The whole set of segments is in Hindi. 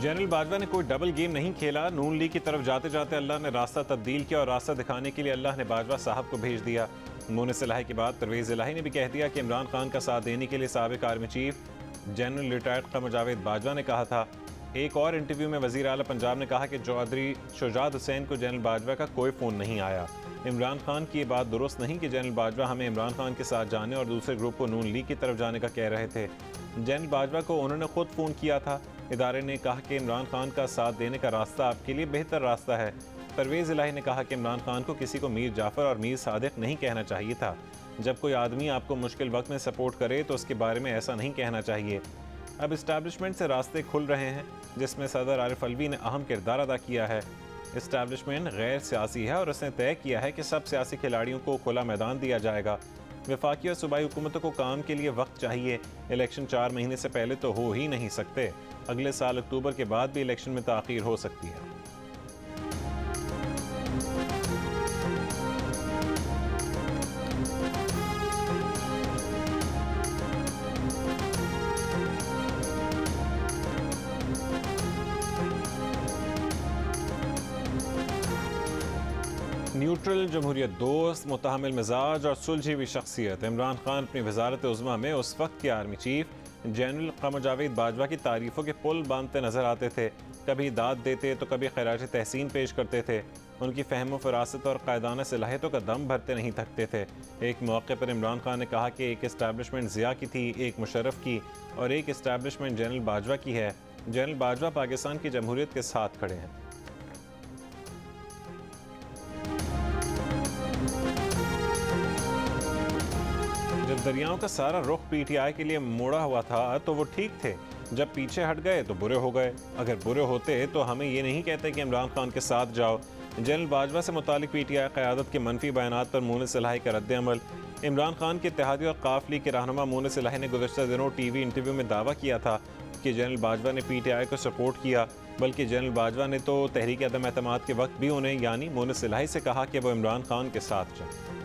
जनरल बाजवा ने कोई डबल गेम नहीं खेला। नून लीग की तरफ जाते जाते अल्लाह ने रास्ता तब्दील किया और रास्ता दिखाने के लिए अल्लाह ने बाजवा साहब को भेज दिया। मोनिस इलाही के बाद परवेज़ इलाही ने भी कह दिया कि इमरान खान का साथ देने के लिए साबिक आर्मी चीफ जनरल रिटायर्ड क़मर जावेद बाजवा ने कहा था। एक और इंटरव्यू में वज़ीर आला पंजाब ने कहा कि चौधरी शुजात हुसैन को जनरल बाजवा का कोई फ़ोन नहीं आया। इमरान खान की ये बात दुरुस्त नहीं कि जनरल बाजवा हमें इमरान खान के साथ जाने और दूसरे ग्रुप को नून लीग की तरफ जाने का कह रहे थे। जनरल बाजवा को उन्होंने खुद फ़ोन किया था। इदारे ने कहा कि इमरान खान का साथ देने का रास्ता आपके लिए बेहतर रास्ता है। परवेज़ इलाही ने कहा कि इमरान खान को किसी को मीर जाफ़र और मीर सादिक नहीं कहना चाहिए था। जब कोई आदमी आपको मुश्किल वक्त में सपोर्ट करे तो उसके बारे में ऐसा नहीं कहना चाहिए। अब इस्टेब्लिशमेंट से रास्ते खुल रहे हैं, जिसमें सदर आरिफ अलवी ने अहम किरदार अदा किया है। इस्टेब्लिशमेंट गैर सियासी है और उसने तय किया है कि सब सियासी खिलाड़ियों को खुला मैदान दिया जाएगा। वफाकी और सूबाई हुकूमतों को काम के लिए वक्त चाहिए। इलेक्शन 4 महीने से पहले तो हो ही नहीं सकते। अगले साल अक्टूबर के बाद भी इलेक्शन में ताख़ीर हो सकती है। न्यूट्रल, जमहूरियत दोस्त, मुतहमिल मिजाज और सुलझी हुई शख्सियत इमरान खान अपनी वजारत उज़्मा में उस वक्त के आर्मी चीफ जनरल क़मर जावेद बाजवा की तारीफ़ों के पुल बांधते नजर आते थे। कभी दाद देते तो कभी खैराज तहसीन पेश करते थे। उनकी फ़हम फ़रासत और कायदाना सलाहियतों का दम भरते नहीं थकते थे। एक मौके पर इमरान खान ने कहा कि एक इस्टेब्लिशमेंट ज़िया की थी, एक मुशर्रफ की और एक इस्टेब्लिशमेंट जनरल बाजवा की है। जनरल बाजवा पाकिस्तान की जमहूरियत के साथ खड़े हैं। जब दरियाओं का सारा रुख पीटीआई के लिए मोड़ा हुआ था तो वो ठीक थे। जब पीछे हट गए तो बुरे हो गए। अगर बुरे होते तो हमें ये नहीं कहते कि इमरान खान के साथ जाओ। जनरल बाजवा से मुतालिक पीटीआई क़यादत के मनफी बयानात पर मोनिस इलाही का रद्द अमल। इमरान खान के इत्तेहादी और काफ लीग के रहनुमा मोनिस इलाही ने गुज़श्ता दिनों टीवी इंटरव्यू में दावा किया था कि जनरल बाजवा ने पीटीआई को सपोर्ट किया, बल्कि जनरल बाजवा ने तो तहरीक अदम एतमाद के वक्त भी उन्हें यानी मोनिस इलाही से कहा कि वो इमरान खान के साथ जाए।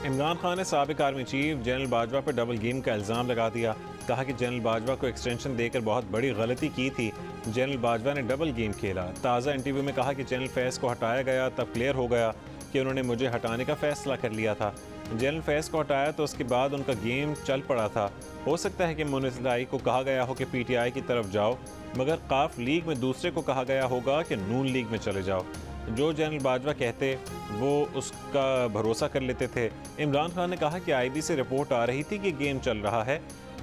इमरान खान ने साबिक आर्मी चीफ जनरल बाजवा पर डबल गेम का इल्ज़ाम लगा दिया। कहा कि जनरल बाजवा को एक्सटेंशन देकर बहुत बड़ी गलती की थी। जनरल बाजवा ने डबल गेम खेला। ताज़ा इंटरव्यू में कहा कि जनरल फैज़ को हटाया गया तब क्लियर हो गया कि उन्होंने मुझे हटाने का फ़ैसला कर लिया था। जनरल फैज़ को हटाया तो उसके बाद उनका गेम चल पड़ा था। हो सकता है कि मोनिस इलाही को कहा गया हो कि पीटीआई की तरफ जाओ, मगर काफ लीग में दूसरे को कहा गया होगा कि नून लीग में चले जाओ। जो जनरल बाजवा कहते वो उसका भरोसा कर लेते थे। इमरान खान ने कहा कि आईबी से रिपोर्ट आ रही थी कि गेम चल रहा है,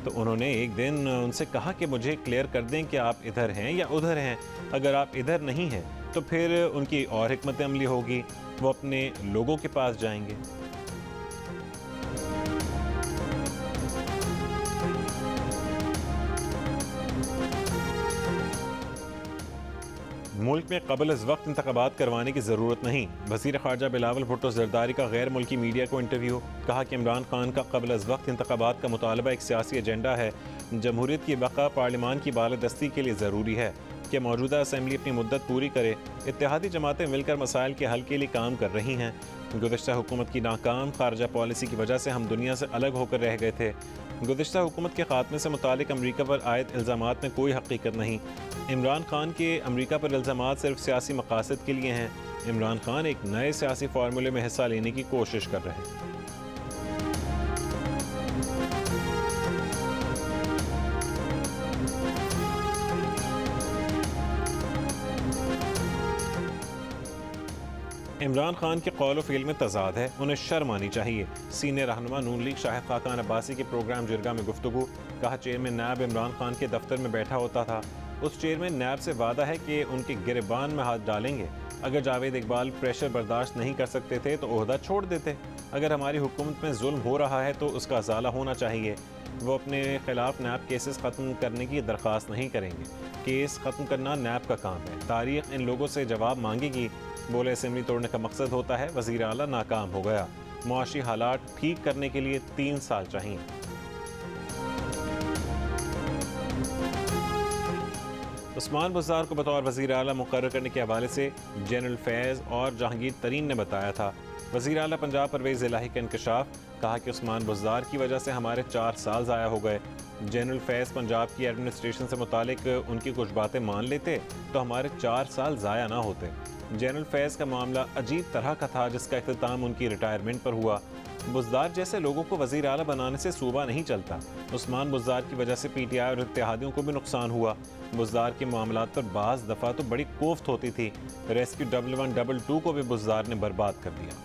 तो उन्होंने एक दिन उनसे कहा कि मुझे क्लियर कर दें कि आप इधर हैं या उधर हैं। अगर आप इधर नहीं हैं तो फिर उनकी और हिकमत अमली होगी, वो अपने लोगों के पास जाएंगे। मुल्क में क़ब्ल अज़ वक्त इंतख़ाबात करवाने की ज़रूरत नहीं। वज़ीर ख़ारजा बिलावल भुट्टो ज़रदारी का गैर मुल्की मीडिया को इंटरव्यू। कहा कि इमरान खान का क़ब्ल अज़ वक्त इंतख़ाबात का मुतालबा एक सियासी एजेंडा है। जमहूरियत की बक़ा पार्लिमान की बालादस्ती के लिए ज़रूरी है कि मौजूदा असम्बली अपनी मुद्दत पूरी करे। इत्तेहादी जमातें मिलकर मसाइल के हल के लिए काम कर रही हैं। गुज़श्ता हुकूमत की नाकाम ख़ारजा पॉलिसी की वजह से हम दुनिया से अलग होकर रह गए थे। गुज़श्ता हुकूमत के ख़ात्मे से मुतालिक अमरीका पर आयद इल्ज़ामात में कोई हकीकत नहीं। इमरान खान के अमरीका पर इल्ज़ामात सिर्फ सियासी मकासद के लिए हैं। इमरान खान एक नए सियासी फार्मूले में हिस्सा लेने की कोशिश कर रहे हैं। इमरान खान के कौल व फ़ील में तज़ाद है, उन्हें शर्म आनी चाहिए। सीनियर रहनुमा नून लीग शाहिद खाकान अब्बासी के प्रोग्राम जिरगा में गुफ्तगू। कहा चेयरमैन नैब इमरान खान के दफ्तर में बैठा होता था। उस चेयरमैन नैब से वादा है कि उनके गिरबान में हाथ डालेंगे। अगर जावेद इकबाल प्रेशर बर्दाश्त नहीं कर सकते थे तो ओहदा छोड़ देते। अगर हमारी हुकूमत में जुल्म हो रहा है तो उसका अजाला होना चाहिए। वो अपने खिलाफ नैब केसेस ख़त्म करने की दरख्वास्त नहीं करेंगे। केस ख़त्म करना नैब का काम है। तारीख़ इन लोगों से जवाब मांगेगी। बोले असेंबली तोड़ने का मकसद होता है। वज़ीर आला नाकाम हो गया। मुआशी हालात ठीक करने के लिए 3 साल चाहिए। उस्मान बुज़दार को बतौर वज़ीर आला मुक़र्रर करने के हवाले से जनरल फैज़ और जहांगीर तरीन ने बताया था वज़ीर आला पंजाब परवेज़ इलाही का इंकशाफ, कहा कि उस्मान बुज़दार की वजह से हमारे 4 साल ज़ाया हो गए। जनरल फैज़ पंजाब की एडमिनिस्ट्रेशन से मुतालिक उनकी कुछ बातें मान लेते तो हमारे 4 साल ज़ाया ना होते। जनरल फैज़ का मामला अजीब तरह का था जिसका इख्तिताम उनकी रिटायरमेंट पर हुआ। बुज़दार जैसे लोगों को वज़ीर आला बनाने से सूबा नहीं चलता। उस्मान बुज़दार की वजह से PTI और इत्तेहादियों को भी नुकसान हुआ। बुज़दार के मामलात पर बाज़ दफ़ा तो बड़ी कोफ्त होती थी। रेस्क्यू 1122 को भी बुज़दार ने बर्बाद कर दिया।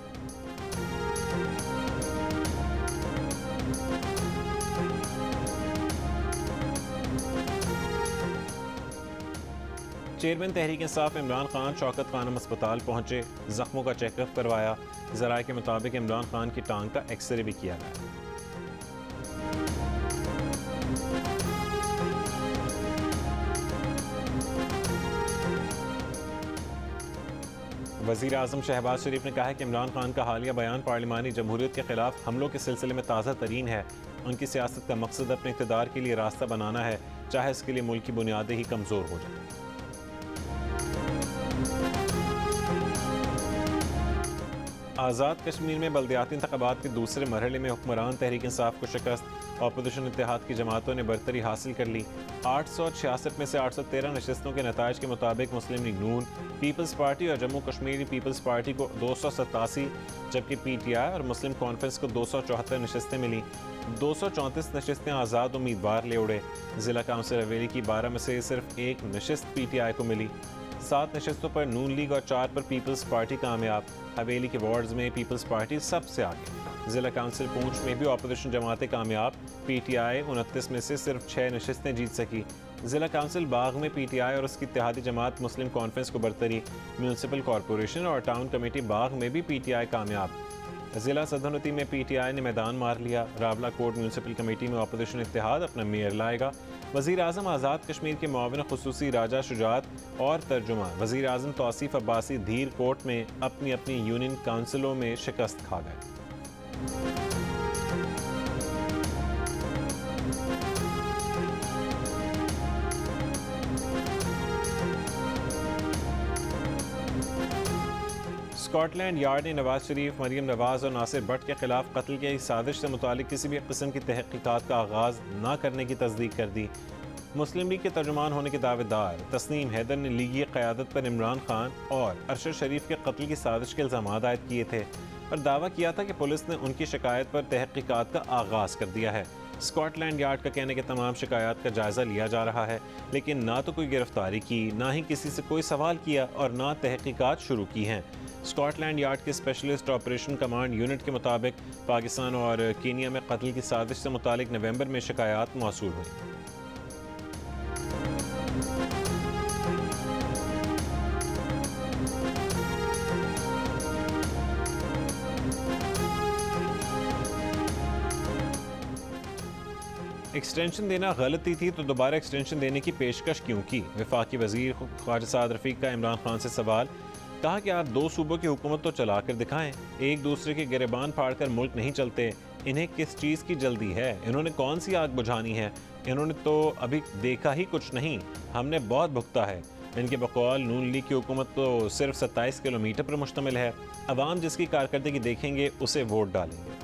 चेयरमैन तहरीक इंसाफ इमरान खान शौकत खानम अस्पताल पहुंचे, जख्मों का चेकअप करवाया। ज़राए के मुताबिक इमरान खान की टांग का एक्सरे भी किया गया। वज़ीर आज़म शहबाज शरीफ ने कहा है कि इमरान खान का हालिया बयान पार्लिमानी जमहूरियत के खिलाफ हमलों के सिलसिले में ताज़ा तरीन है। उनकी सियासत का मकसद अपने इक़्तिदार के लिए रास्ता बनाना है, चाहे इसके लिए मुल्क की बुनियादें ही कमज़ोर हो जाए। आज़ाद कश्मीर में बल्दियाती इंतख़ाबात के दूसरे मरहले में हुक्मरान तहरीक इंसाफ को शिकस्त, अपोजिशन इत्तेहाद की जमातों ने बरतरी हासिल कर ली। 866 में से 813 नशस्तों के नताइज के मुताबिक मुस्लिम लीग नून, पीपल्स पार्टी और जम्मू कश्मीर पीपल्स पार्टी को 287, जबकि PTI और मुस्लिम कॉन्फ्रेंस को 274 नशस्तें मिली। 234 नशस्तें आज़ाद उम्मीदवार ले उड़े। ज़िला काउंसिल हवेली की 12 में से सिर्फ एक नशस्त PTI को मिली। 7 नशस्तों पर नून लीग और 4 पर पीपल्स पार्टी कामयाब। हवेली के वार्ड्स में पीपल्स पार्टी सबसे आगे। ज़िला काउंसिल पूंछ में भी अपोजिशन जमातें कामयाब। PTI 29 में से सिर्फ 6 नशस्तें जीत सकी। ज़िला काउंसिल बाग में PTI और उसकी इत्तेहादी जमात मुस्लिम कॉन्फ्रेंस को बरतरी। म्यूनसिपल कॉरपोरेशन और टाउन कमेटी बाग में भी PTI कामयाब। ज़िला सदनती में PTI ने मैदान मार लिया। रावला कोट म्यूनसिपल कमेटी में अपोजिशन इत्तेहाद अपना मेयर लाएगा। वज़ीर आज़म आज़ाद कश्मीर के मुआविन खुसूसी राजा शुजात और तर्जुमा वज़ीर आज़म तौसीफ़ अब्बासी धीर कोट में अपनी अपनी यूनियन काउंसिलों में शिकस्त खा गए। स्कॉटलैंड यार्ड ने नवाज शरीफ, मरियम नवाज और नासिर भट्ट के खिलाफ कत्ल की साजिश से मुतालिक किसी भी किस्म की तहकीकात का आगाज़ न करने की तस्दीक कर दी। मुस्लिम लीग के तर्जुमान होने के दावेदार तस्नीम हैदर ने लीगी क़यादत पर इमरान खान और अरशद शरीफ के कत्ल की साजिश के इल्ज़ाम आयद किए थे और दावा किया था कि पुलिस ने उनकी शिकायत पर तहकीकात का आगाज़ कर दिया है। स्कॉटलैंड यार्ड का कहने के तमाम शिकायत का जायज़ा लिया जा रहा है, लेकिन ना तो कोई गिरफ्तारी की, ना ही किसी से कोई सवाल किया और ना तहकीकात शुरू की हैं। स्कॉटलैंड यार्ड के स्पेशलिस्ट ऑपरेशन कमांड यूनिट के मुताबिक पाकिस्तान और कीनिया में कत्ल की साजिश से मुतालिक नवंबर में शिकायत मौसूल हुई। एक्सटेंशन देना गलती थी तो दोबारा एक्सटेंशन देने की पेशकश क्यों की? वफाकी वजीर ख्वाजा साद रफीक का इमरान खान से सवाल। कहा कि आप 2 सूबों की हुकूमत तो चला कर दिखाएं, एक दूसरे के गिरबान फाड़ कर मुल्क नहीं चलते। इन्हें किस चीज़ की जल्दी है? इन्होंने कौन सी आग बुझानी है? इन्होंने तो अभी देखा ही कुछ नहीं, हमने बहुत भुगता है। इनके बकौल नून लीग की हुकूमत तो सिर्फ 27 किलोमीटर पर मुश्तमिल है। अवाम जिसकी कारकर्दगी देखेंगे उसे वोट डालेंगे।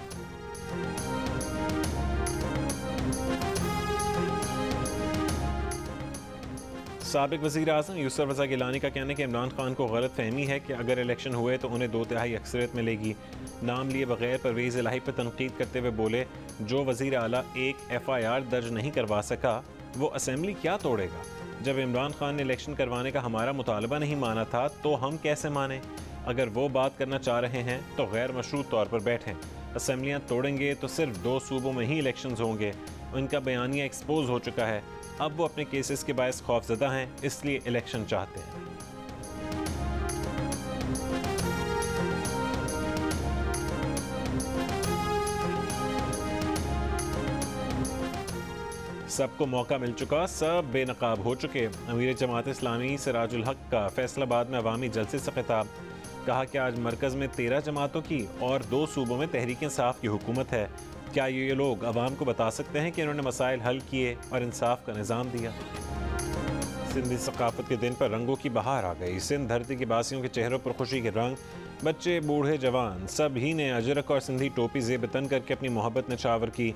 साबिक वज़ीर आज़म यूसुफ रज़ा गिलानी का कहना है कि इमरान खान को गलत फहमी है कि अगर इलेक्शन हुए तो उन्हें 2/3 अक्सरियत मिलेगी। नाम लिए बगैर परवेज़ इलाही पर तनकीद करते हुए बोले, जो वज़ीर आला एक FIR दर्ज नहीं करवा सका वो असेंबली क्या तोड़ेगा? जब इमरान खान ने इलेक्शन करवाने का हमारा मुतालबा नहीं माना था तो हम कैसे माने? अगर वो बात करना चाह रहे हैं तो गैर मशरूत तौर पर बैठें। असेंबलियाँ तोड़ेंगे तो सिर्फ 2 सूबों में ही इलेक्शन होंगे। उनका बयानिया एक्सपोज हो चुका है। अब वो अपने केसेस के बायस खौफजदा हैं, इसलिए इलेक्शन चाहते हैं। सबको मौका मिल चुका, सब बेनकाब हो चुके। अमीर जमात इस्लामी सिराजुल हक का फैसलाबाद में अवामी जलसे से खिताब। कहा कि आज मरकज़ में 13 जमातों की और 2 सूबों में तहरीक इंसाफ की हुकूमत है। क्या ये लोग अवाम को बता सकते हैं कि इन्होंने मसाइल हल किए और इंसाफ का निज़ाम दिया? सिंधी सकाफत के दिन पर रंगों की बहार आ गई। सिंध धरती के बासियों के चेहरों पर खुशी के रंग, बच्चे बूढ़े जवान सभी ने अजरक और सिंधी टोपी जेबतन करके अपनी मोहब्बत निछावर की।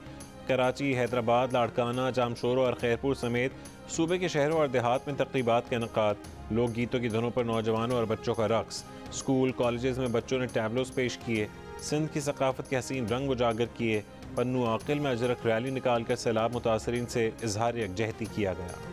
कराची, हैदराबाद, लाड़काना, जामशोरो और खैरपुर समेत सूबे के शहरों और देहात में तक़रीबात के इनक़ाद, लोकगीतों की धुनों पर नौजवानों और बच्चों का रक़्स, स्कूल कॉलेजेस में बच्चों ने टैबलोस पेश किए, सिंध की सकाफत के हसीन रंग उजागर किए। पन्नू आकिल में अजरक रैली निकाल कर सैलाब मुतासरीन से इजहार यकजहती किया गया।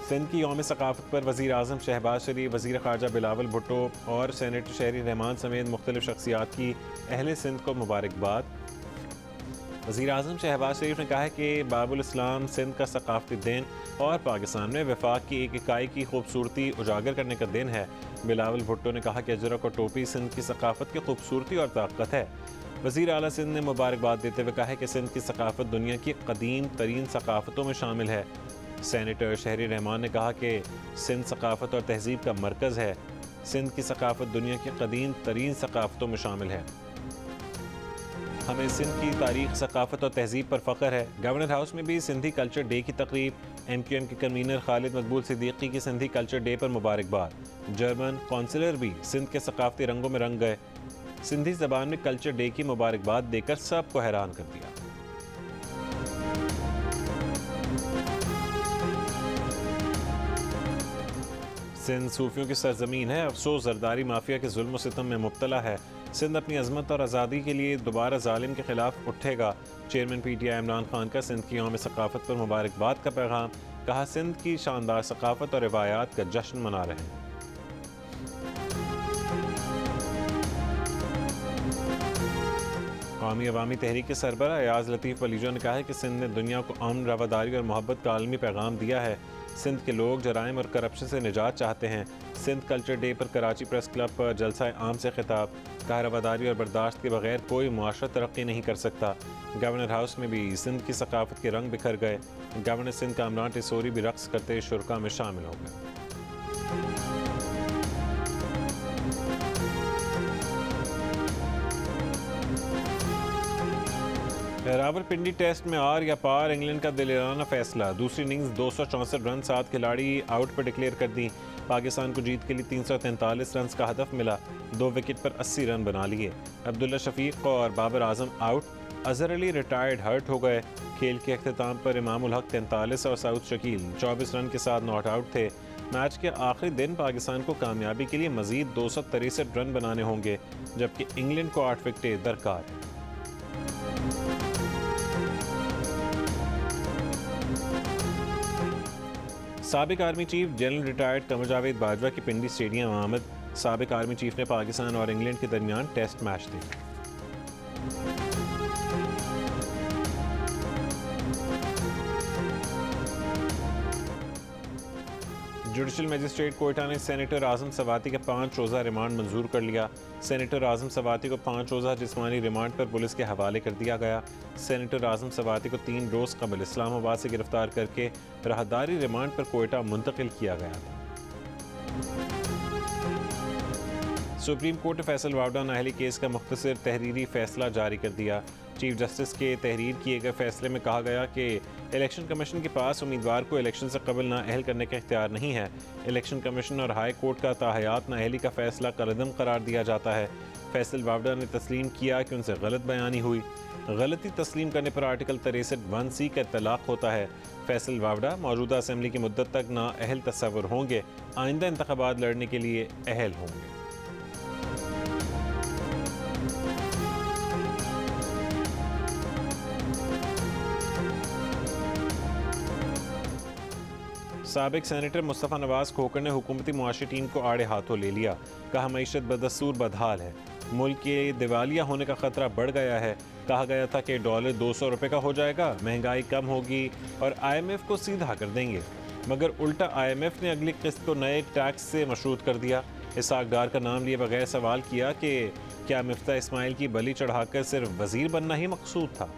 सिंध की यौम सकाफत पर वज़ीर आज़म शहबाज शरीफ, वज़ीर ख़ारजा बिलावल भुट्टो और सेनेटर शहरी रहमान समेत मुख्तलिफ शख्सियात की अहले सिंध को मुबारकबाद। वज़ीर आज़म शहबाज शरीफ ने कहा है कि बाबुल इस्लाम सिंध का सकाफती दिन और पाकिस्तान में वफाक की एक इकाई की खूबसूरती उजागर करने का दिन है। बिलावल भुट्टो ने कहा कि अजरक और टोपी सिंध की सकाफत की खूबसूरती और ताकत है। वज़ीर आला सिंध ने मुबारकबाद देते हुए कहा है कि सिंध की सकाफत दुनिया की कदीम तरीन सकाफतों में शामिल है। सेनेटर शहरी रहमान ने कहा कि सिंध सकाफत और तहजीब का मरकज़ है। सिंध की सकाफत दुनिया की कदीम तरीन सकाफतों में शामिल है। हमें सिंध की तारीख, सकाफत और तहजीब पर फ़ख्र है। गवर्नर हाउस में भी सिंधी कल्चर डे की तकरीब, MQM के कन्वीनर खालिद मकबूल सिद्दीकी की सिंधी कल्चर डे पर मुबारकबाद। जर्मन कौंसलर भी सिंध के सकाफती रंगों में रंग गए। सिंधी ज़बान में कल्चर डे की मुबारकबाद देकर सबको हैरान कर दिया। सिंध सूफियों की सरजमीन है, अफसोस जरदारी माफिया के जुल्म सितम में मुब्तला है। सिंध अपनी अजमत और आज़ादी के लिए दोबारा जालिम के खिलाफ उठेगा। चेयरमैन PTI इमरान खान का सिंध की यौम सकाफत पर मुबारकबाद का पैगाम, कहा सिंध की शानदार सकाफत और रिवायात का जश्न मना रहे हैं। कौमी अवामी तहरीक के सरबराह एयाज लतीफ़ वलीजो ने कहा है कि सिंध ने दुनिया को अमन, रवादारी और मोहब्बत का आलमी पैगाम दिया है। सिंध के लोग जराइम और करप्शन से निजात चाहते हैं। सिंध कल्चर डे पर कराची प्रेस क्लब पर जलसा आम से खिताब, कहा रवादारी और बर्दाश्त के बगैर कोई मुआशरा तरक्की नहीं कर सकता। गवर्नर हाउस में भी सिंध की सकाफत के रंग बिखर गए। गवर्नर सिंध कामरान टिसोरी भी रक्स करते शुरका में शामिल हो गए। रावलपिंडी टेस्ट में आर या पार, इंग्लैंड का दिलेराना फैसला। दूसरी इनिंग्स 264 रन, 7 खिलाड़ी आउट पर डिक्लेयर कर दी। पाकिस्तान को जीत के लिए 343 रन का हदफ मिला। 2 विकेट पर 80 रन बना लिए। अब्दुल्ला शफीक और Babar Azam out, Azhar Ali retired hurt हो गए। खेल के अख्ताम पर इमाम उल हक 43 और साउद शकील 24 रन के साथ नॉट आउट थे। मैच के आखिरी दिन पाकिस्तान को कामयाबी के लिए मजीद 263 रन बनाने होंगे, जबकि इंग्लैंड को 8 विकेटें दरकार हैं। साबिक army chief general retired Qamar Javed Bajwa की पिंडी स्टेडियम आमद। साबिक आर्मी चीफ ने पाकिस्तान और इंग्लैंड के दरमियान टेस्ट मैच देखा। जुडिशल मजिस्ट्रेट कोयटा ने सेनेटर आजम सवाती का 5 रोज़ा रिमांड मंजूर कर लिया। सेनेटर आजम सवाती को 5 रोज़ा जिस्मानी रिमांड पर पुलिस के हवाले कर दिया गया। सेनेटर आजम सवाती को 3 रोज़ कबल इस्लामाबाद से गिरफ्तार करके राहदारी रिमांड पर कोयटा मुंतकिल किया गया था। सुप्रीम कोर्ट ने फैसल वावडा नाअहली केस का मुख्तसर तहरीरी फैसला जारी कर दिया। चीफ जस्टिस के तहरीर किए गए फैसले में कहा गया कि इलेक्शन कमीशन के पास उम्मीदवार को इलेक्शन से कबल नाअहल करने का इख्तियार नहीं है। इलेक्शन कमीशन और हाई कोर्ट का ताहयात नाअहली का फैसला कलअदम करार दिया जाता है। फैसल वावडा ने तस्लीम किया कि उनसे गलत बयानी हुई। गलती तस्लीम करने पर आर्टिकल 63(1)(c) का इत्तलाक होता है। फैसल वावडा मौजूदा असम्बली की मुद्दत तक नाअहल तस्वुर होंगे, आइंदा इंतखाबात लड़ने के लिए अहल होंगे। साबिक सेनेटर मुस्तफ़ा नवाज खोखर ने हुकूमती मुआशी टीम को आड़े हाथों ले लिया। कहा मईशत बदस्तूर बदहाल है, मुल्क के दिवालिया होने का खतरा बढ़ गया है। कहा गया था कि डॉलर 200 रुपये का हो जाएगा, महंगाई कम होगी और IMF को सीधा कर देंगे, मगर उल्टा IMF ने अगली किस्त को नए टैक्स से मशरूत कर दिया। इसहाक डार का नाम लिए बगैर सवाल किया कि क्या मिफ्ता इस्माइल की बलि चढ़ाकर सिर्फ वजीर बनना ही मकसूद था।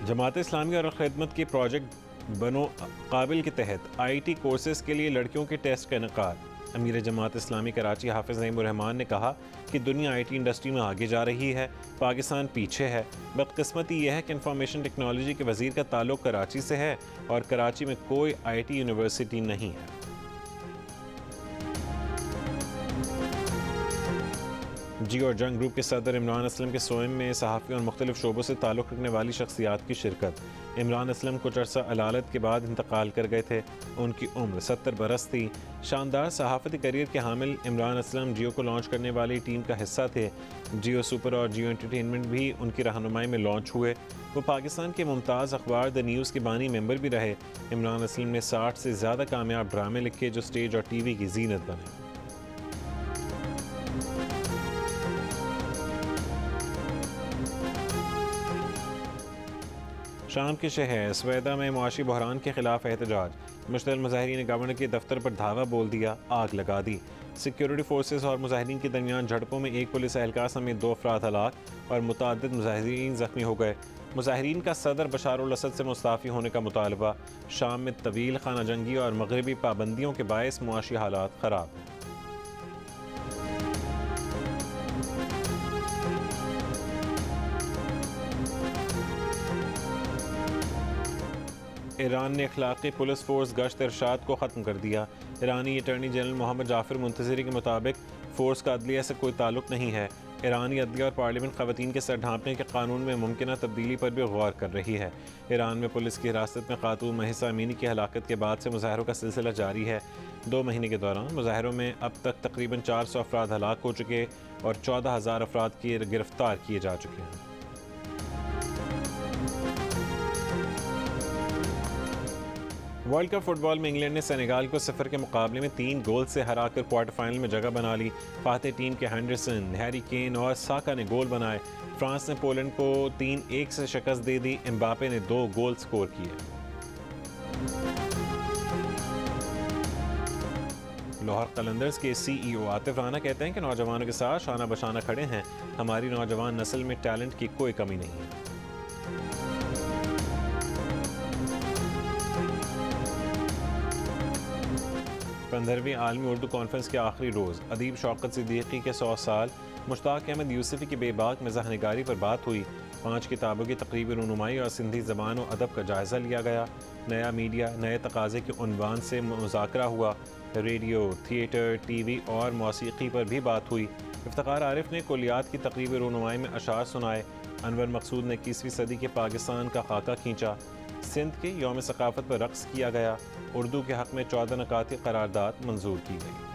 जमात इस्लामी और खिदमत के प्रोजेक्ट बनो काबिल के तहत IT कोर्सेज के लिए लड़कियों के टेस्ट का इनकार। अमीर जमात इस्लामी कराची हाफिज नईमुर्रहमान ने कहा कि दुनिया IT इंडस्ट्री में आगे जा रही है, पाकिस्तान पीछे है। बदकिस्मती यह है कि इंफॉर्मेशन टेक्नोलॉजी के वजीर का ताल्लुक कराची से है और कराची में कोई IT यूनिवर्सिटी नहीं है। जियो और जंग ग्रुप के सदर इमरान असलम के सोएम में सहाफ़ी और मुख्तलिफ शोबों से ताल्लुक़ रखने वाली शख्सियात की शिरकत। इमरान असलम कुछ अर्सा अलालत के बाद इंतकाल कर गए थे। उनकी उम्र 70 बरस थी। शानदार सहाफ़ती करियर के हामिल इमरान असलम जियो को लॉन्च करने वाली टीम का हिस्सा थे। जियो सुपर और जियो एंटरटेनमेंट भी उनकी रहनुमाई में लॉन्च हुए। वो पाकिस्तान के मुमताज़ अखबार द न्यूज़ के बानी मेंबर भी रहे। इमरान असलम ने 60 से ज़्यादा कामयाब ड्रामे लिखे जो स्टेज और TV की जीनत बने। शाम के शहर सवेदा में मुआशी बहरान के खिलाफ एहतजाज। मुश्तल मुजाहिरीन ने गवर्नर के दफ्तर पर धावा बोल दिया, आग लगा दी। सिक्योरिटी फोर्सेस और मुजाहिरीन के दरमियान झड़पों में एक पुलिस एहलकार समेत 2 अफराद हलाक और मुतअद्दिद मुजाहिरीन जख्मी हो गए। मुजाहिरीन का सदर बशार अल असद से मुस्ताफ़ी होने का मुतालबा। शाम में तवील खाना जंगी और मगरबी पाबंदियों के बायस मुआशी हालात ख़राब हैं। ईरान ने अखलाकी पुलिस फोर्स गश्त इरशाद को ख़त्म कर दिया। ईरानी अटॉर्नी जनरल मोहम्मद जाफर मुंतज़िरी के मुताबिक फ़ोर्स का अदलिया से कोई ताल्लुक़ नहीं है। ईरानी अदलिया और पार्लियामेंट ख़वातीन के सर ढांपने के कानून में मुमकिन तब्दीली पर भी गौर कर रही है। ईरान में पुलिस की हिरासत में खातून महिसा अमीनी की हलाकत के बाद से मुजाहरों का सिलसिला जारी है। 2 महीने के दौरान मुजाहरों में अब तक तकरीबन 400 अफराद हलाक हो चुके और 14,000 अफराद की गिरफ्तार किए जा चुके हैं। वर्ल्ड कप फुटबॉल में इंग्लैंड ने सेनेगाल को 0 के मुकाबले में 3 गोल से हराकर क्वार्टर फाइनल में जगह बना ली। फाते टीम के हेंडरसन, हैरी केन और साका ने गोल बनाए। फ्रांस ने पोलैंड को 3-1 से शिकस्त दे दी। एम्बापे ने 2 गोल स्कोर किए। लाहौर कलंदर्स के CEO आतिफ राना कहते हैं कि नौजवानों के साथ शाना बशाना खड़े हैं। हमारी नौजवान नस्ल में टैलेंट की कोई कमी नहीं है। 15वीं आलमी उर्दू कॉन्फ्रेंस के आखिरी रोज़ अदीब शौकत सिद्दीकी के 100 साल, मुश्ताक अहमद यूसुफ़ी की बेबाक मिज़ाह निगारी पर बात हुई। 5 किताबों की तकरीबी रुनुमाई और सिंधी ज़बान और अदब का जायज़ा लिया गया। नया मीडिया नए तकाज़े के उन्वान से मुज़ाकरा हुआ। रेडियो, थिएटर, TV और मौसीकी पर भी बात हुई। इफ्तिखार आरिफ ने कुलियात की तकरीबी रुनुमाई में अशार सुनाए। अनवर मकसूद ने 21वीं सदी के पाकिस्तान का खाका खींचा। सिंध के यौम सकाफ़त पर रक़्स किया गया। उर्दू के हक़ में 14 नकाती क़रारदाद मंजूर की गई।